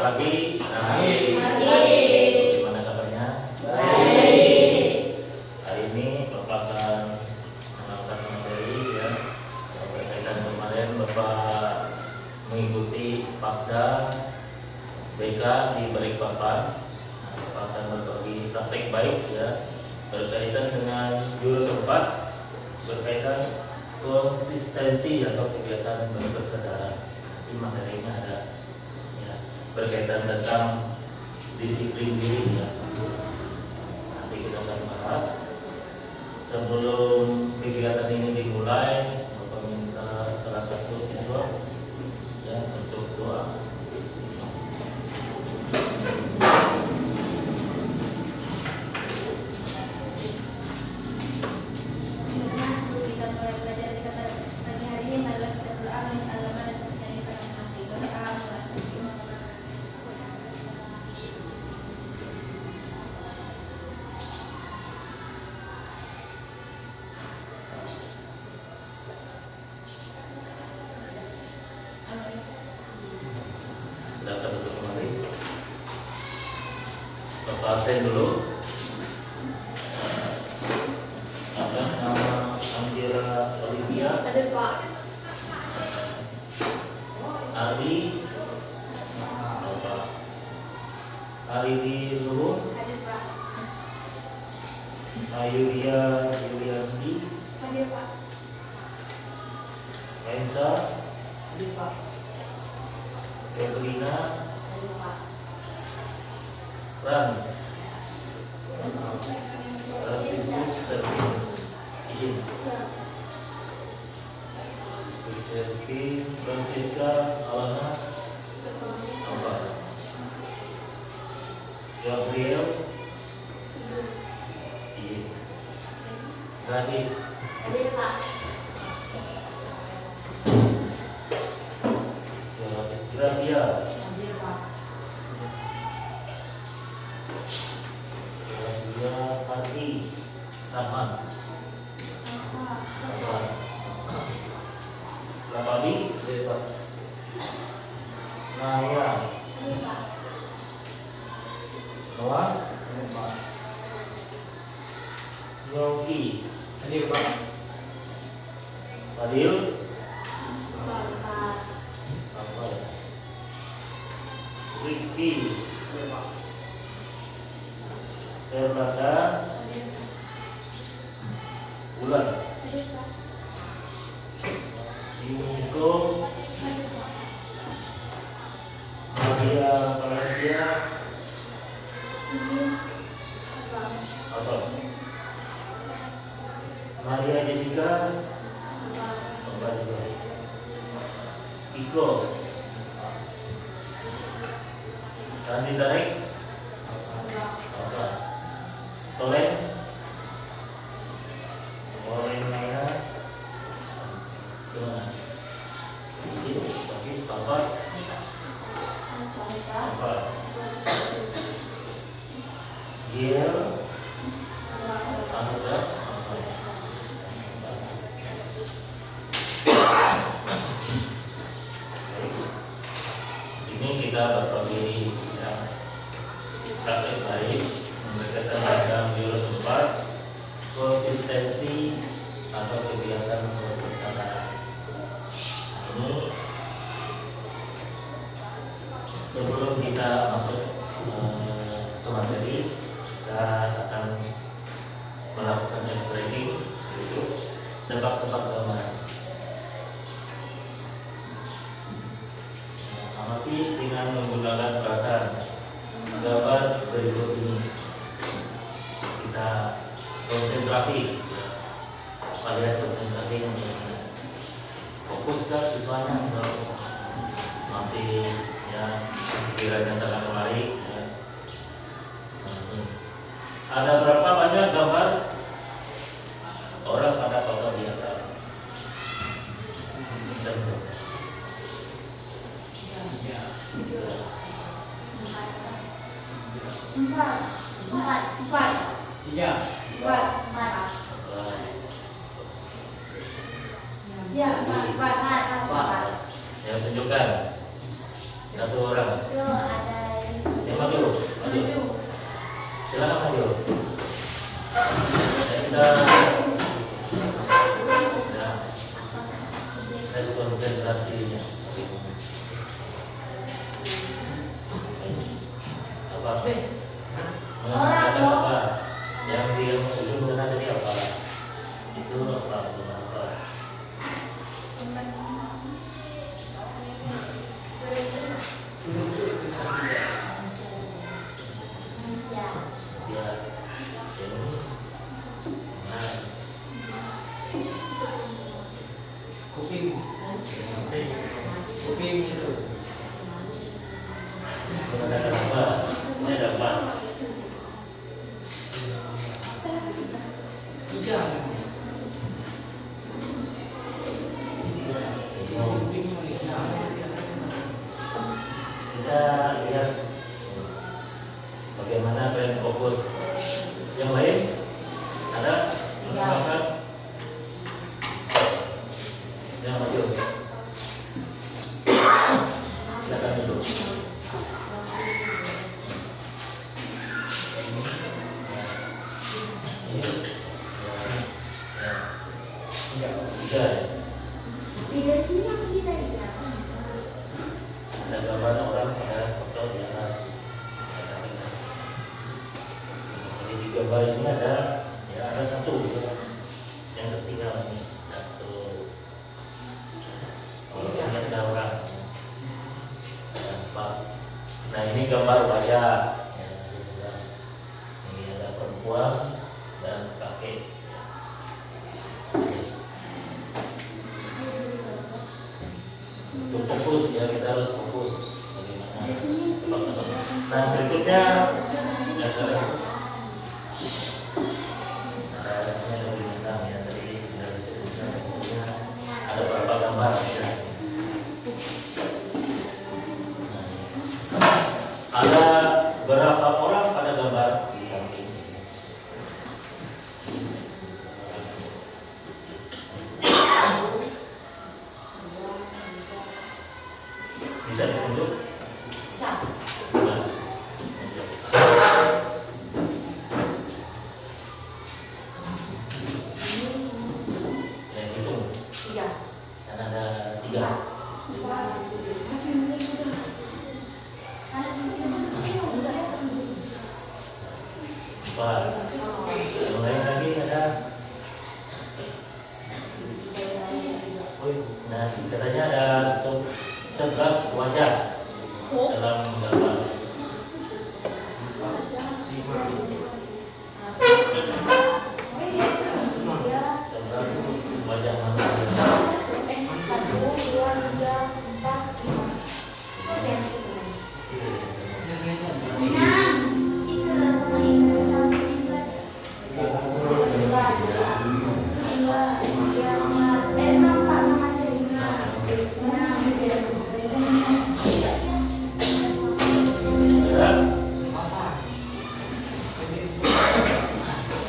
pagi. Gimana kabarnya? Baik. Hari ini Bapak akan mengangkat materi ya berkaitan kemarin Bapak mengikuti pasca BK di Balikpapan. Bapak akan berbagi praktek baik ya berkaitan dengan jurusan 4 berkaitan konsistensi atau kebiasaan berkesadaran. Di materinya ada ya, berkaitan tentang disiplin diri ya. Nanti kita akan bahas. Sebelum kegiatan ini dimulai, Bapak minta salah satu siswa ya untuk doa. Silakan duduk kembali. Bapak absen dulu. Ada nama Andira Olivia. Ada Pak. Ardi. Bapak. Aridi Luhur. Ada Pak. Ayuria Yulianti. Ada Pak. Ensa. Ada Pak. Febrina. Ada Pak. Ran. Franciscus Servin. Izin. Servin Francisca Alana. Apa? Gabriel. Izin. Gadis. Ada Pak. Gracia. Ada Pak. Gracia Hati Rahman. Lapadi. Naya. Ada Pak. Noah. Yogi. Fadil. Bapak. Apa ya? Ricky. Fernanda. Bulan. Ada Pak. Yuniko. Ada Pak. Maria Valencia. Ini Pak. Apa? Maria Jessica. Apa juga? Iko. Randi Tarek. Apa? Tolen. Tolen Maya. Gimana? Ini bagi Bapak. Apa? Giel. Anugerah. Apa? Baik. Ini kita berbagi ya, praktek baik berkaitan dengan jurusan 4 konsistensi atau kebiasaan berkesadaran. Ini sebelum kita masuk ke materi, kita akan melakukan training yaitu tebak-tebak gambar. Amati dengan menggunakan bahasa gambar berikut ini. Bisa konsentrasi. Kalian konsentrasi fokus ke siswanya atau masih ya pikirannya sana kemari ya. Ada berapa banyak gambar orang pada foto di atas? Empat. Ya, empat. Ya tunjukkan satu orang. Itu ada apa? Orang Ada dong. apa? Yang di ujung sana tadi apa? Itu apa? Bukan apa? Ya, ini. Nah, Kuping itu ada apa? Ini ada apa? hijau. Kuping hijau. Kita lihat bagaimana brand fokus yang lain. Ada menambahkan yang maju. Silakan dulu. Tiga. Dari sini aku bisa lihat. Ada gambar orang pada foto di atas. Jadi di gambar ini ada satu yang tertinggal ini satu. Kalau ini ada orang. Nah ini gambar wajah. Ini ada perempuan dan kakek. Untuk fokus ya, kita harus fokus bagaimana. Nah berikutnya ya saudara. Ada beberapa gambar ya. Ada berapa orang pada gambar di samping. Bisa ditunjuk? Nah. Yang hitung. Dan ada 3. Empat. Yang lain lagi ada. Nah katanya ada 11 wajah dalam gambar. 11 wajah manusia.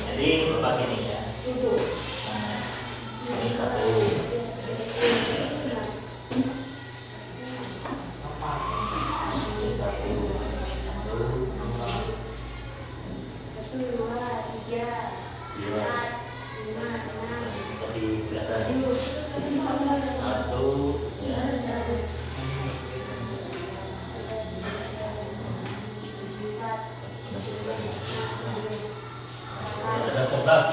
Jadi empat ini ya. Nah, ini satu. Ini satu. Dua. Seperti biasa. Satu. Ya. Ada 11.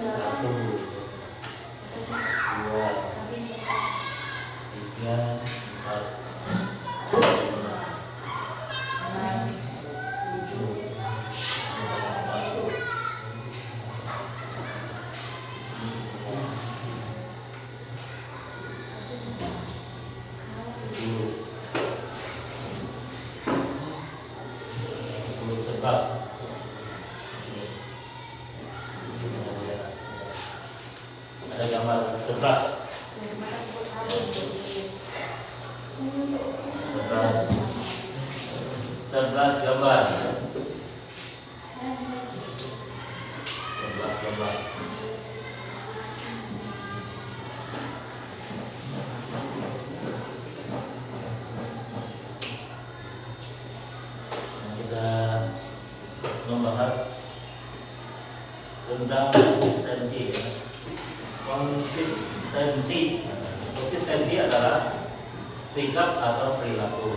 Satu. Dua. Tiga. Empat. Lima. Enam. Tujuh. Delapan. 11. Ada gambar 11. 11 gambar. 11 gambar. Kita membahas tentang konsistensi ya. Konsistensi adalah sikap atau perilaku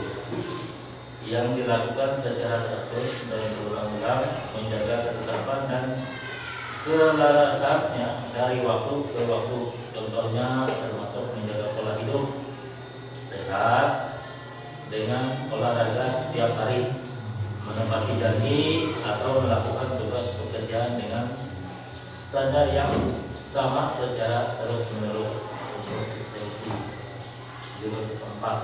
yang dilakukan secara teratur dan berulang-ulang, menjaga ketetapan dan kelarasannya dari waktu ke waktu. Contohnya termasuk menjaga pola hidup sehat dengan olahraga setiap hari, menepati janji atau melakukan tugas pekerjaan dengan standar yang sama secara terus-menerus. Konsistensi jurus keempat.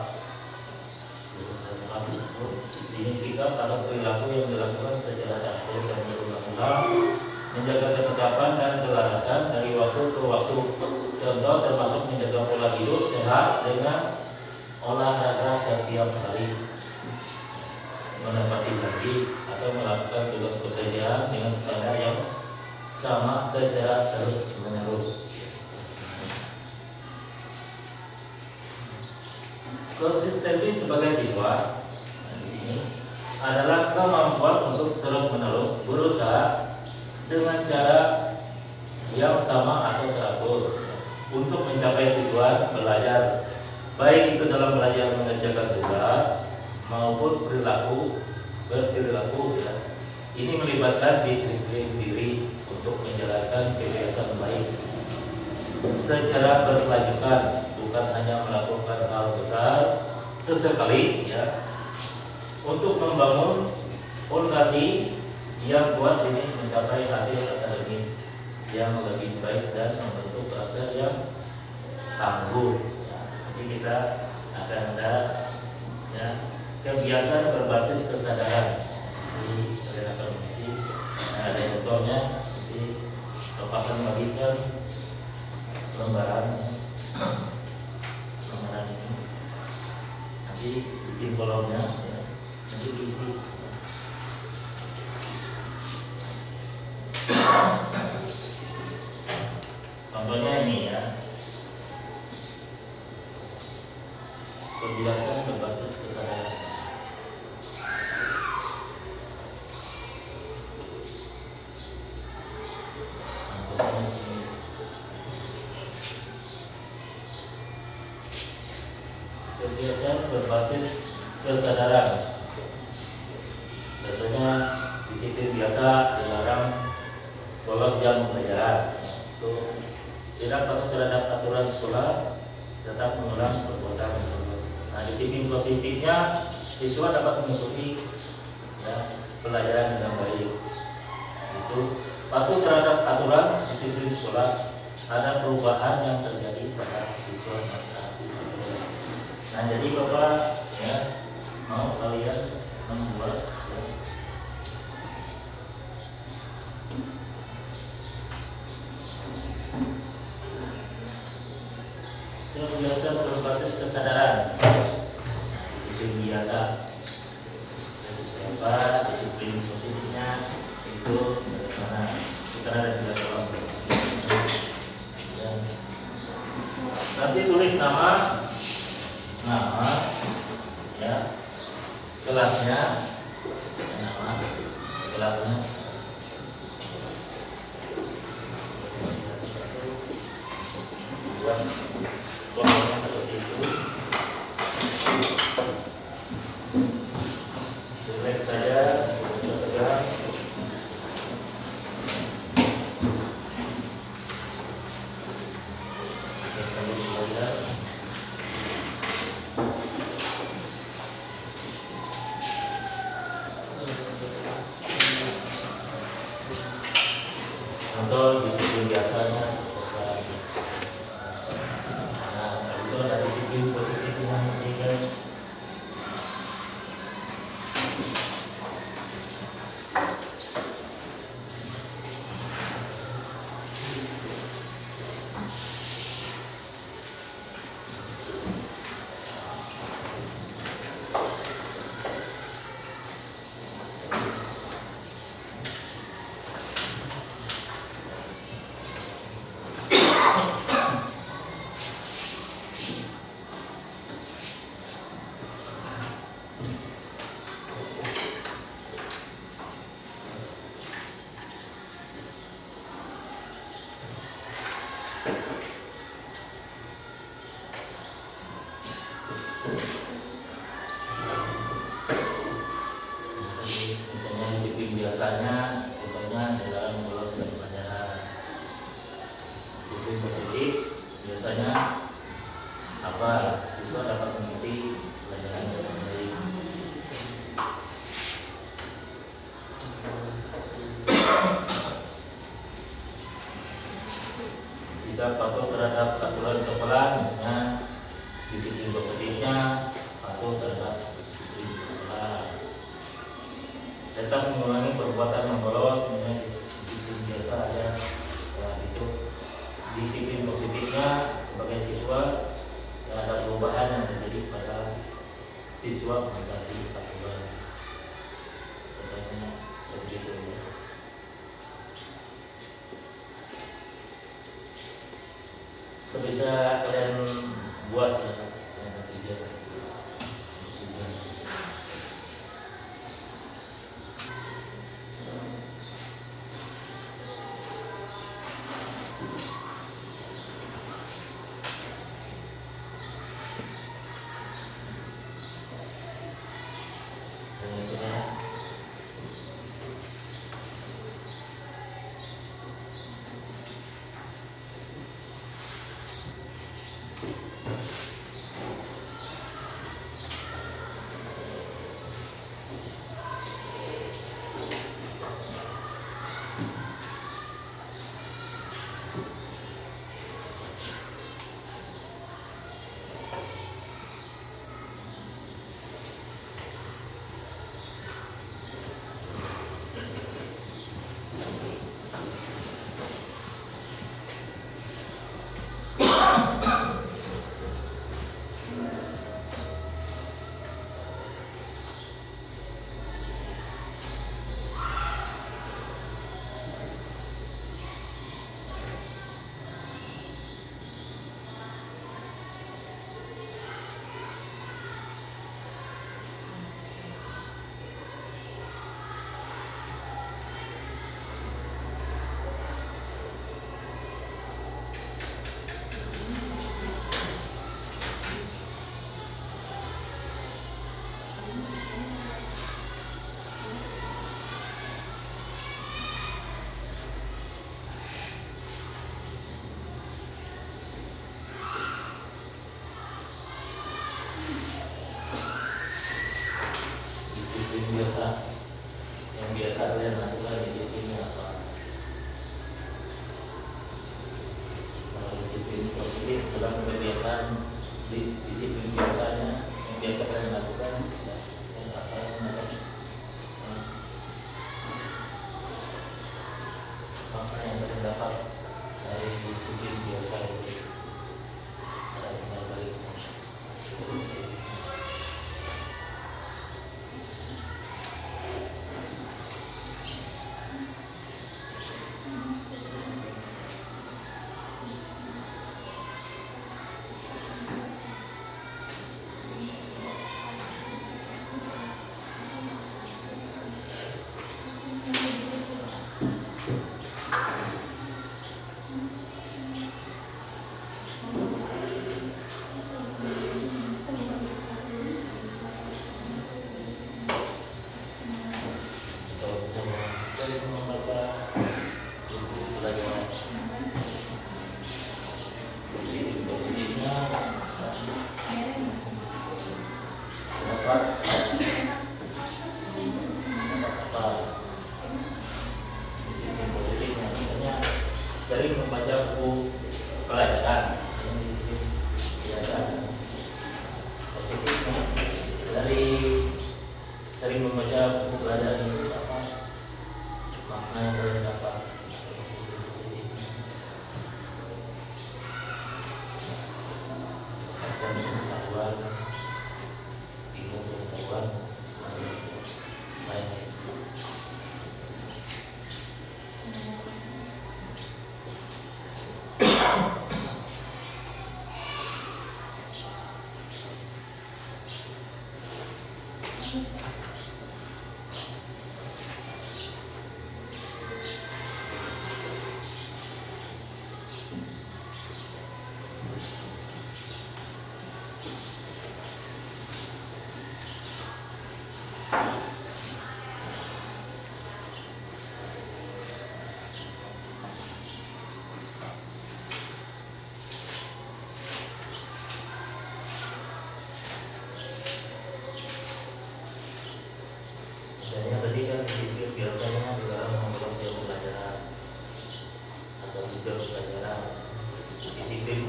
Ini sikap atau perilaku yang dilakukan secara teratur dan berulang-ulang, menjaga ketetapan dan kelarasan dari waktu ke waktu. Contoh termasuk menjaga pola hidup sehat dengan olahraga setiap hari, menepati janji atau melakukan tugas pekerjaan dengan standar yang sama secara terus-menerus. Konsistensi sebagai siswa adalah kemampuan untuk terus-menerus berusaha dengan cara yang sama atau teratur untuk mencapai tujuan belajar, baik itu dalam belajar mengerjakan tugas maupun berperilaku ya. Ini melibatkan disiplin diri untuk menjalankan kebiasaan baik secara berkelanjutan, bukan hanya melakukan hal besar sesekali ya, untuk membangun fondasi yang kuat ini mencapai hasil akademis yang lebih baik dan membentuk karakter yang tangguh ya. Jadi kita akan ada ya, kebiasaan berbasis kesadaran di akademisi. Nah, ada contohnya di lepasan bagikan lembaran ini nanti bikin kolomnya ya, nanti isi. Contohnya ini ya, kebiasaan berbasis kesadaran. Kebiasaan berbasis kesadaran, tentunya disiplin biasa, dilarang bolos jam pelajaran, tidak patuh terhadap aturan sekolah, tetap mengulang perbuatan tersebut. Nah, disiplin positifnya siswa dapat mengikuti ya, pelajaran dengan baik. Itu patuh terhadap aturan disiplin sekolah, ada perubahan yang terjadi pada siswa. Nah, jadi Bapak ya mau kalian membuat ya, kebiasaan berbasis kesadaran, disiplin biasa. Apa disiplin positifnya itu bagaimana? Kita ada 3 kolom. Ya. Nanti tulis nama ya, kelasnya, nama kelasnya. Kelompoknya seperti itu. Select saja, pegang. Contoh disiplin biasanya. Nah, itu ada disiplin positif yang ketiga. tidak patuh terhadap aturan sekolah, misalnya disiplin positifnya patuh terhadap disiplin sekolah. Tetap mengulangi perbuatan yang bolos, misalnya disiplin biasa aja. Nah, itu disiplin positifnya sebagai siswa ya, ada perubahan yang terjadi pada siswa mengganti aturan. Contohnya seperti itu ya. Sebisa kalian buat ya, yang ketiga. Biasa yang biasa kalian lakukan di sini apa? Kalau disiplin positif dalam kebiasaan disiplin biasanya yang biasa kalian lakukan yang apa yang ada maka yang kalian dapat dari disiplin biasa itu ada kembali. Sering membaca buku pelajaran positifnya dari sering membaca buku pelajaran itu apa makna yang kalian dapat dan pengetahuan ilmu pengetahuan lain.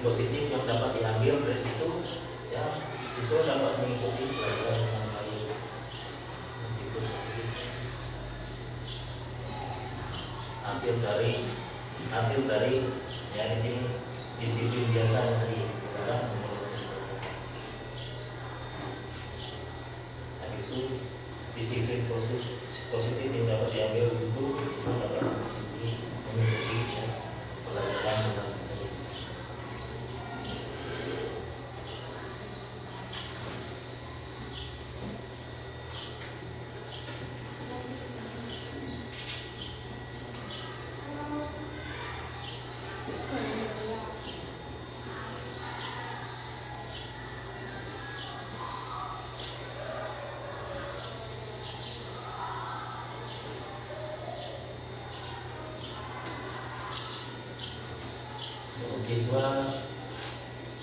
positif yang dapat diambil dari situ, ya siswa dapat mengikuti pelajaran dengan baik. Meskipun hasil dari ya ini disiplin biasa yang tadi adalah itu disiplin positif yang dapat diambil itu dapat mengikuti ya, pelajaran dengan baik. Siswa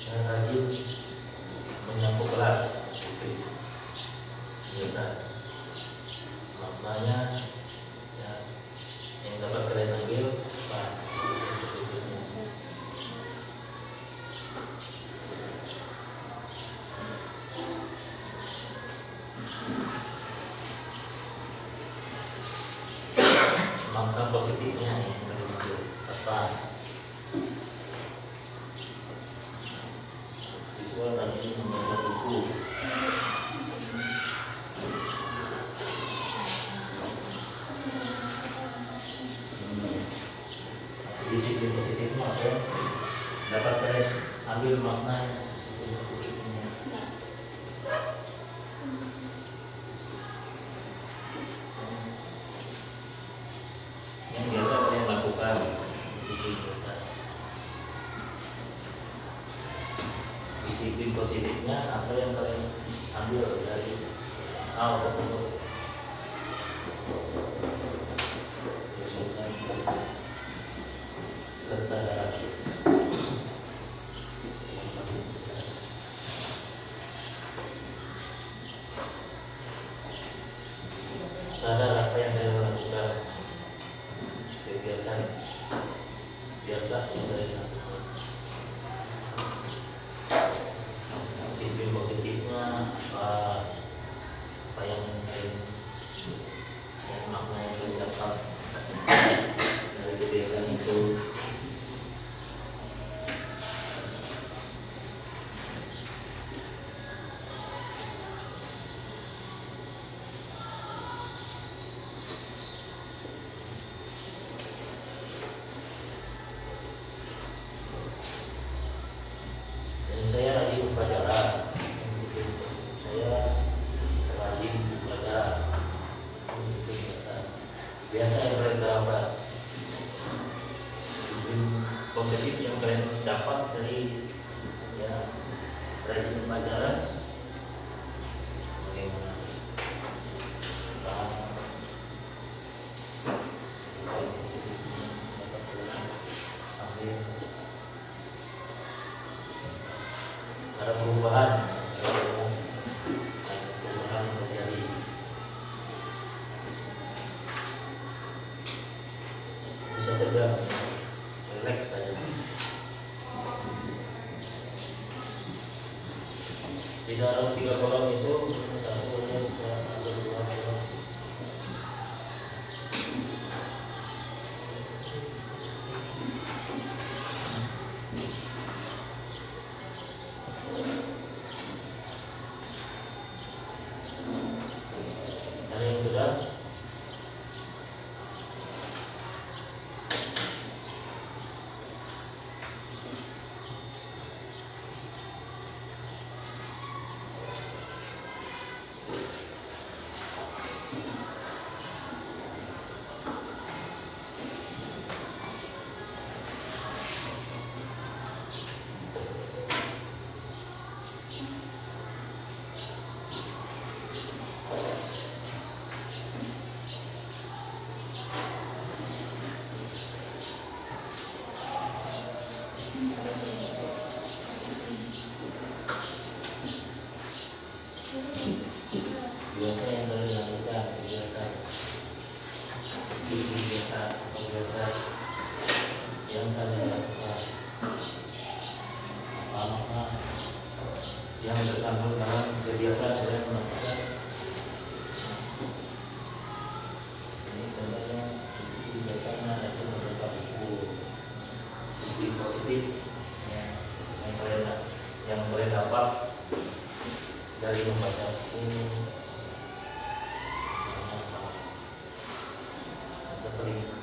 yang rajin menyapu kelas itu biasa maknanya ya, yang dapat kalian ambil apa makna positifnya yang kalian ambil apa rajin membaca buku. Disiplin positifnya apa ya? Dapat kalian ambil maknanya. Yang biasa kalian lakukan disiplin positifnya apa yang kalian ambil dari hal tersebut. Selesai sadar apa yang kalian lakukan, kebiasaan biasa yang kalian lakukan. Disiplin positifnya apa yang makna yang kalian dapat dari kebiasaan itu. Saya rajin upacara, saya rajin upacara, biasa yang kalian dapat, positif yang kalian dapat dari ya rajin upacara, bagaimana? Ada perubahan terjadi. Bisa tegak, relax saja. Di dalam 3 kolom itu satunya bisa ada 2 kolom. Ada yang sudah?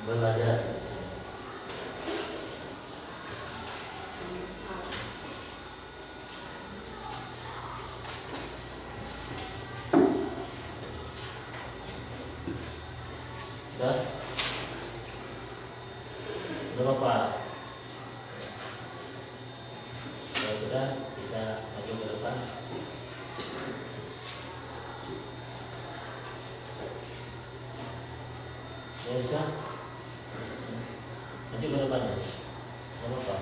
belajar. Sudah? Sudah Bapak? Kalau sudah, bisa maju ke depan. Ya bisa? Maju ke depan ya? Nggak apa-apa.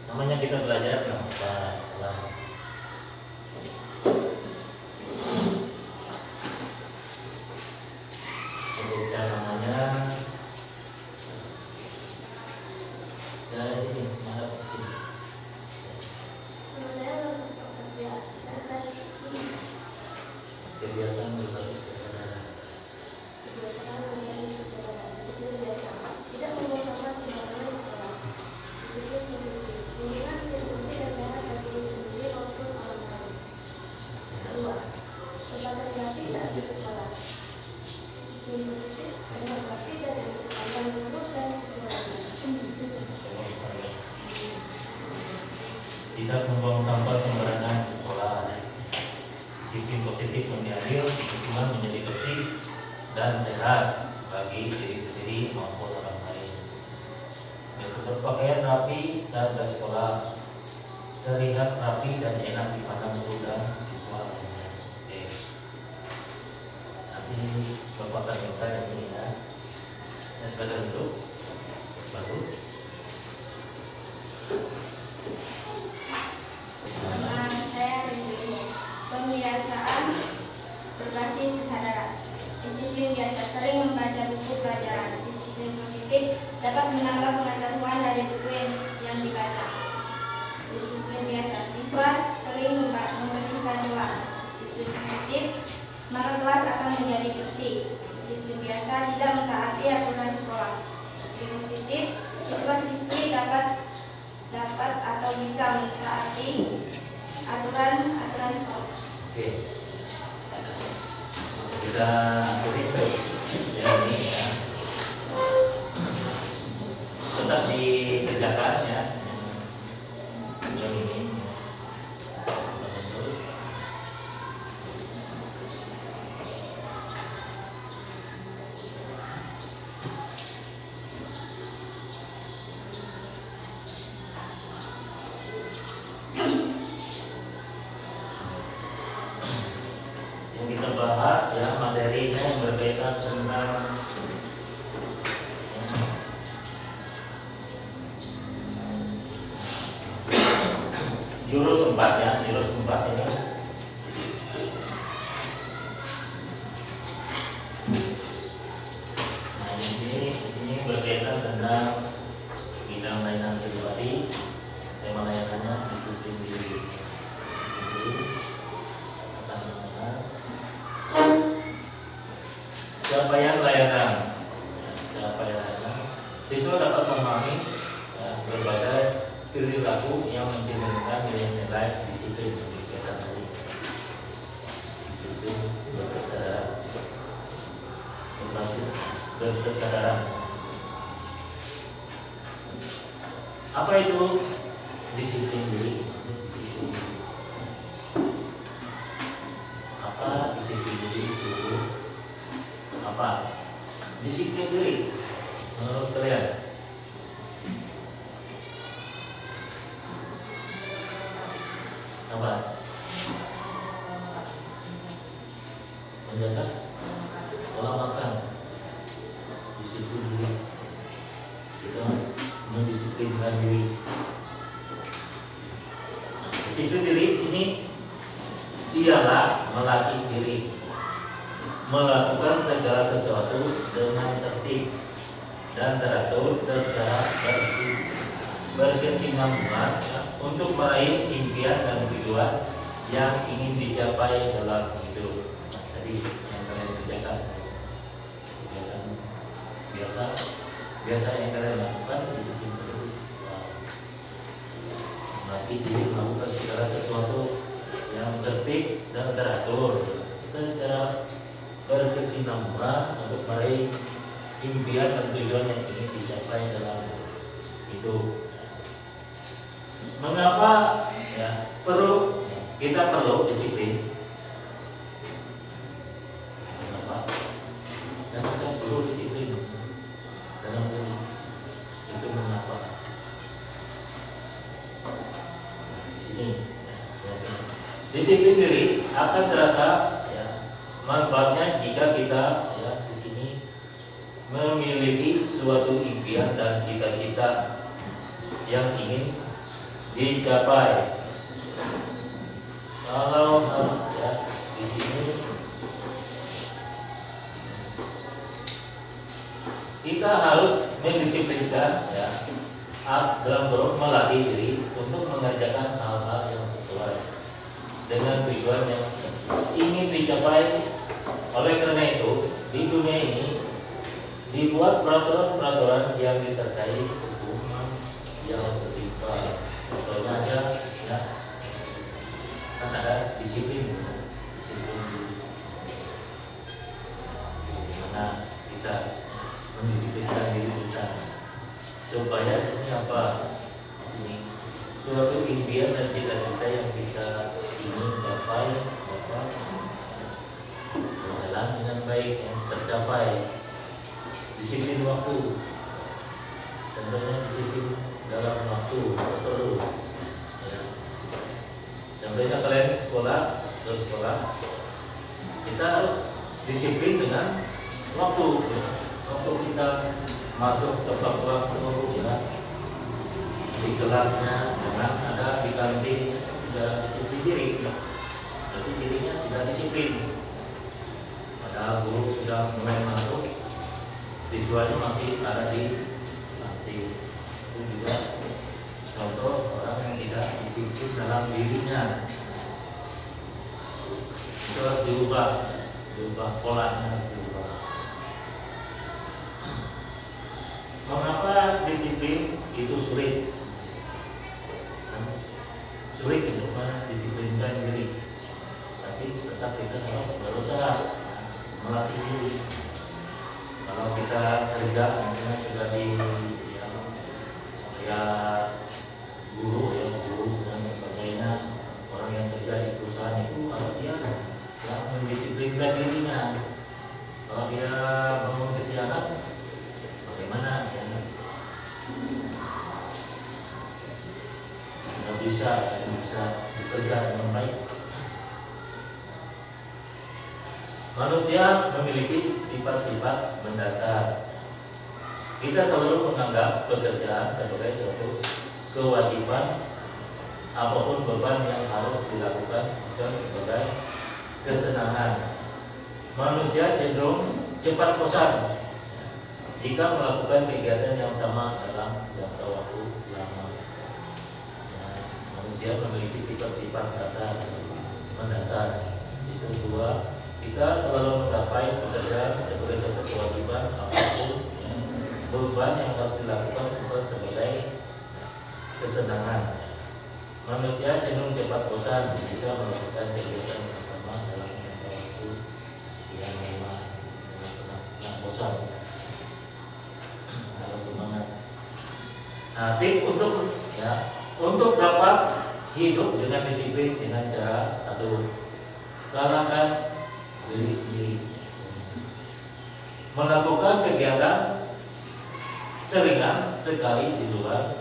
Namanya kita belajar, nggak apa-apa. Sebutkan namanya. Dari sini, menghadap ke sini. Kebiasaan berbasis kesadaran. Tidak membuang sampah sembarangan di sekolah. Disiplin positif. Lingkungan yang bersih dan sehat bagi diri sendiri maupun orang lain. Kedua, berbakat gratis saat di sekolah. Disiplin positif, demokrasi dan pandang buruk dan sesuatu. Tidak membuang sampah sembarangan di sekolah. Disiplin positif mengalir lingkungan menjadi bersih dan sehat bagi diri sendiri maupun orang lain. Yaitu berpakaian rapi saat ke sekolah, terlihat rapi dan enak dipandang guru dan siswa lainnya. Oke. Nanti Bapak akan minta yang ini ya. Yang sekedar untuk bagus. Nama saya Rindu. Pembiasaan berbasis kesadaran. Disiplin biasa, sering membaca buku pelajaran. Disiplin positif dapat menambah pengetahuan dari buku yang dibaca. Disiplin biasa, siswa sering membersihkan kelas. Disiplin positif, maka kelas akan menjadi bersih. Disiplin biasa tidak mentaati aturan sekolah. Disiplin positif, siswa-siswi dapat atau bisa mentaati aturan sekolah. Oke. Kita tutup ya ini ya. Tetap dikerjakan ya. Yang ini. Yang kita bahas ya materinya yang berkaitan tentang jurus 4 ya, jurus 4 ini. Nah ini berkaitan tentang bidang layanan pribadi. Tema layanannya disiplin diri. Capaian layanan. Capaian layanan. Siswa dapat memahami ya, berbagai perilaku yang mencerminkan nilai disiplin yang dikatakan tadi. Disiplin berkesadaran. Berbasis berkesadaran. Apa itu disiplin diri? Disiplin diri. Apa disiplin diri itu? Apa? Disiplin diri menurut kalian? Apa? Menjaga pola makan. Disiplin diri. Kita mendisiplinkan diri. Disiplin diri di sini ialah melatih diri melakukan segala sesuatu dengan tertib dan teratur serta berkesinambungan ya, untuk meraih impian dan tujuan yang ingin dicapai dalam hidup. Nah, tadi yang kalian kerjakan biasa yang kalian lakukan disiplin terus melatih diri melakukan segala sesuatu yang tertib dan teratur secara berkesinambungan berkesinambungan untuk meraih impian dan tujuan yang ingin dicapai dalam hidup. Mengapa ya kita perlu disiplin? Mengapa? Karena kita perlu disiplin dalam diri. Itu mengapa? Di sini disiplin diri akan terasa ya, manfaatnya jika kita ya, di sini memiliki suatu impian dan cita-cita yang ingin dicapai. Kalau ya di sini kita harus mendisiplinkan ya dalam melatih diri untuk mengerjakan hal-hal yang sesuai dengan tujuan yang ingin dicapai. Oleh karena itu, di dunia ini dibuat peraturan-peraturan yang disertai hukuman yang setimpal. Contohnya aja, ya, kan ada disiplin dimana kita mendisiplinkan diri kita supaya ini apa? Ini suatu impian dan cita-cita yang kita ingin capai berjalan dengan baik, yang tercapai. Disiplin waktu, contohnya disiplin dalam waktu perlu. Ya. Contohnya kalian terus sekolah, kita harus disiplin dengan waktu. Ya. Waktu kita masuk tepat waktu, ya, di kelasnya, jangan ada di kantin tidak disiplin diri, jadi dirinya tidak disiplin. Padahal guru sudah mulai masuk, siswanya masih ada di kantin. Itu juga contoh orang yang tidak disiplin dalam dirinya. Itu harus diubah polanya harus diubah. Mengapa disiplin itu sulit? Sulit untuk mendisiplinkan diri, tapi tetap kita harus berusaha melatih diri. Kalau kita kerja misalnya sudah di ya guru dan sebagainya, orang yang kerja di perusahaan itu harus dia ya, mendisiplinkan dirinya. Kalau dia bangun kesiangan, bagaimana ya? Nggak bisa bekerja dengan baik. Manusia memiliki sifat-sifat mendasar. Kita selalu menganggap pekerjaan sebagai suatu kewajiban, apapun beban yang harus dilakukan bukan sebagai kesenangan. Manusia cenderung cepat bosan jika melakukan kegiatan yang sama dalam jangka waktu lama. Ya, manusia memiliki sifat-sifat mendasar. Itu dua. Kita selalu menggapai pekerjaan sebagai suatu kewajiban, apapun ya, beban yang harus dilakukan bukan sebagai kesenangan. Manusia cenderung cepat bosan jika melakukan kegiatan yang sama dalam jangka waktu yang memang senang bosan. Harus semangat. Nah, tips untuk dapat hidup dengan disiplin dengan cara satu, kalahkan diri sendiri, melakukan kegiatan seringan sekali di luar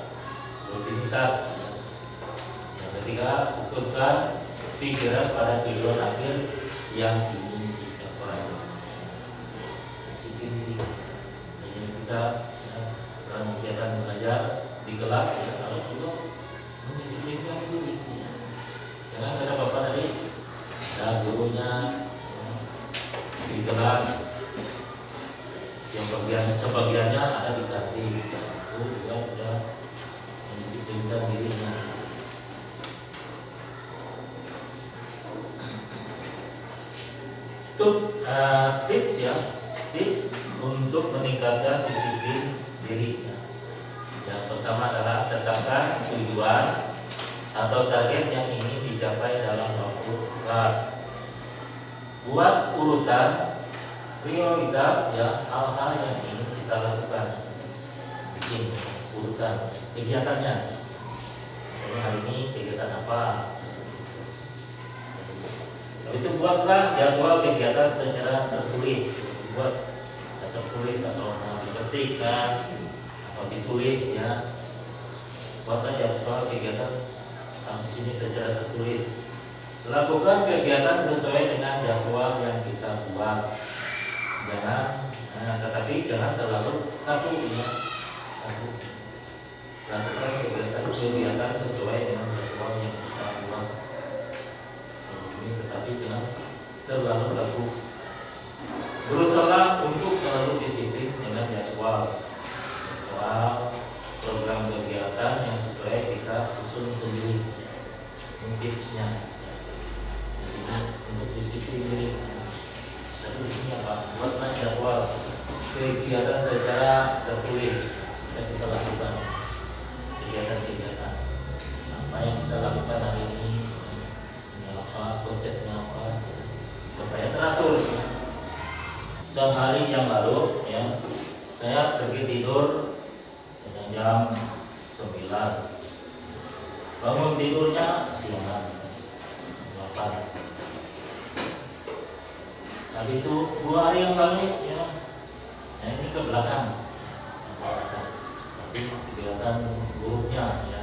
rutinitas. Yang ketiga, fokuskan pikiran pada tujuan akhir yang ingin dicapai. Disiplin diri. Jadi kita dalam kegiatan belajar di kelas ya, harus juga mendisiplinkan diri. Jangan ada bapak tadi, ada gurunya di kelas yang sebagiannya ada di kantin, itu juga sudah mendisiplinkan dirinya. Itu tips untuk meningkatkan disiplin diri. Yang pertama adalah tetapkan tujuan atau target yang ingin dicapai dalam waktu dekat. Buat urutan prioritas ya hal-hal yang ingin kita lakukan, bikin urutan kegiatannya. Misalnya hari ini kegiatan apa? Itu buatlah jadwal kegiatan secara tertulis, buat tertulis atau mau diketikkan atau ditulis ya. Buatlah jadwal kegiatan di sini secara tertulis. Lakukan kegiatan sesuai dengan jadwal yang kita buat. Tetapi jangan terlalu kaku ya. Lakukan kegiatan sesuai dengan jadwal yang kita buat. Tetapi jangan terlalu kaku. Berusaha untuk selalu disiplin dengan jadwal program kegiatan yang sesuai kita susun sendiri. Tipsnya untuk disiplin diri. Tapi ini apa? Buatlah jadwal kegiatan secara tertulis. Bisa kita lakukan kegiatan-kegiatan. Apa yang kita lakukan hari ini apa, konsepnya apa, supaya teratur. Sehari yang lalu ya, saya pergi tidur jam 9. Bangun tidurnya siangan 8. Tapi itu 2 hari yang lalu ya, ini ke belakang. Tapi kebiasaan buruknya ya,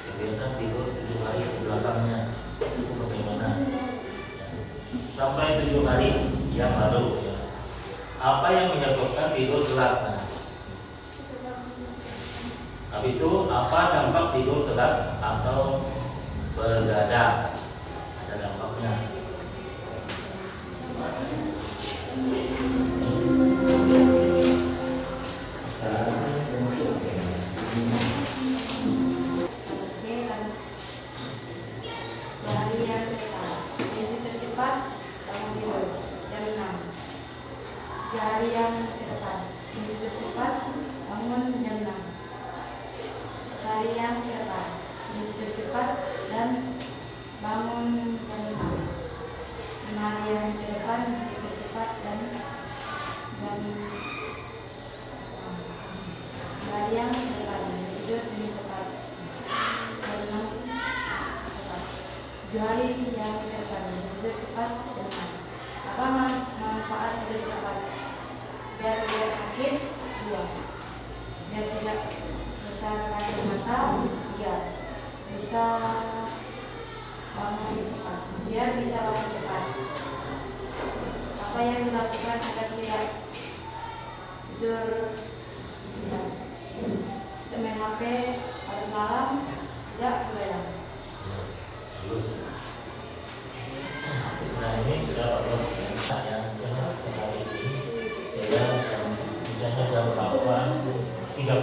kebiasaan tidur 7 hari ke belakangnya itu bagaimana? Sampai 7 hari yang lalu ya, apa yang menyebabkan tidur telat? Habis itu apa dampak tidur telat atau begadang? Ada dampaknya. Hari yang terdepan, tidur cepat, bangun jam 6. Hari yang terdepan, tidur cepat dan bangun jam 6. Hari yang terdepan, tidur cepat dan jam. Hari yang terdepan, tidur cepat, jam 6. Hari yang terdepan, tidur cepat jam 6. Apa manfaat tidur cepat? Biar tidak sakit, 2. Biar tidak besar kaki mata, 3. Bisa bangun cepat. Biar bisa bangun cepat. Apa yang dilakukan agar tidak tidur? Main HP pada malam, tidak boleh. Nah ini sudah yang sekali ini saya misalnya jam 8.30 ya,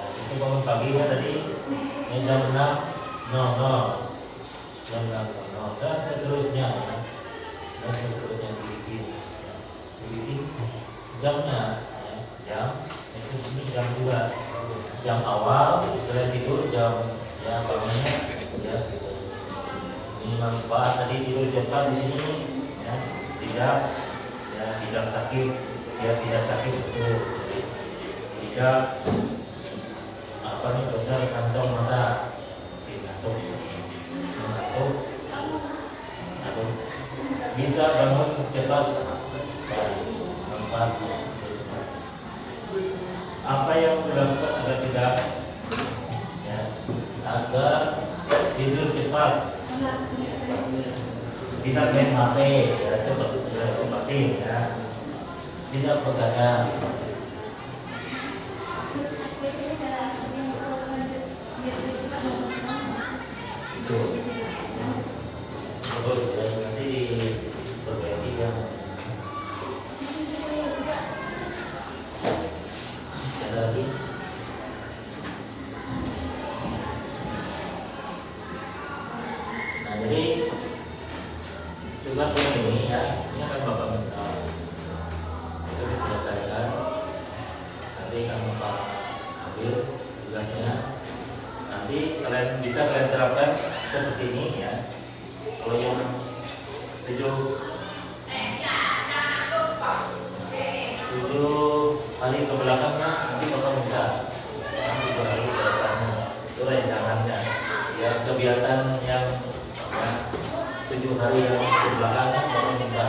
itu bangun paginya tadi jam 6.00 dan seterusnya ya. Dan seterusnya dibikin jamnya ya. Jam itu ini jam 2 jam awal kalian tidur jam ya bangunnya ya gitu. Ini manfaat tadi tidur cepat di sini ya, tidak sakit ya, tidak sakit betul, tidak apa nih besar kantong mata, ngantuk, bisa bangun cepat manfaat. Apa yang dilakukan agar tidak ya, agar tidur cepat? Tidak main HP ya, itu pasti ya. Tidak begadang. Itu terus ya, nanti diperbaiki ya. Ada lagi? Nah jadi tugas yang ini ya, ini akan Bapak minta itu diselesaikan. Nanti kamu Pak ambil tugasnya. Nanti kalian terapkan seperti ini ya. Kalau yang 7 hari kebelakangnya nanti Bapak minta nanti 2 hari ke depannya itu rencangannya ya kebiasaan yang 7 hari yang kebelakangnya Bapak minta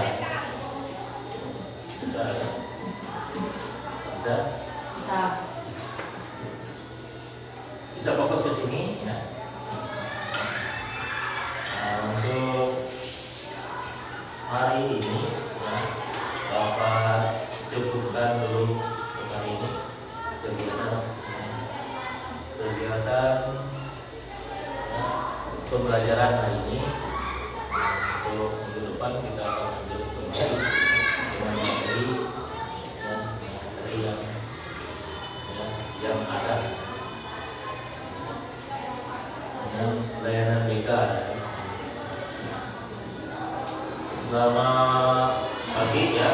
bisa ya? Bisa bisa fokus ke sini ya. Nah, untuk hari ini ya, Bapak cukupkan dulu untuk hari ini kegiatan ya, pembelajaran hari ini. Untuk minggu depan kita akan lanjut kembali dengan materi dan materi yang ada dengan layanan BK ya. Selamat pagi ya.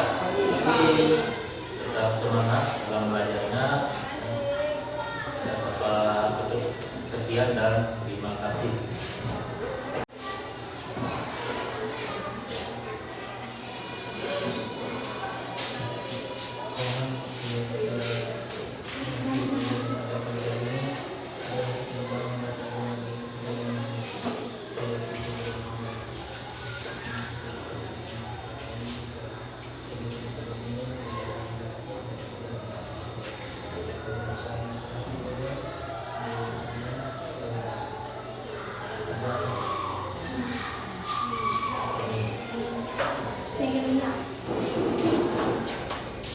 Tetap semangat dalam belajarnya. Saya Bapak tutup sekian dan terima kasih.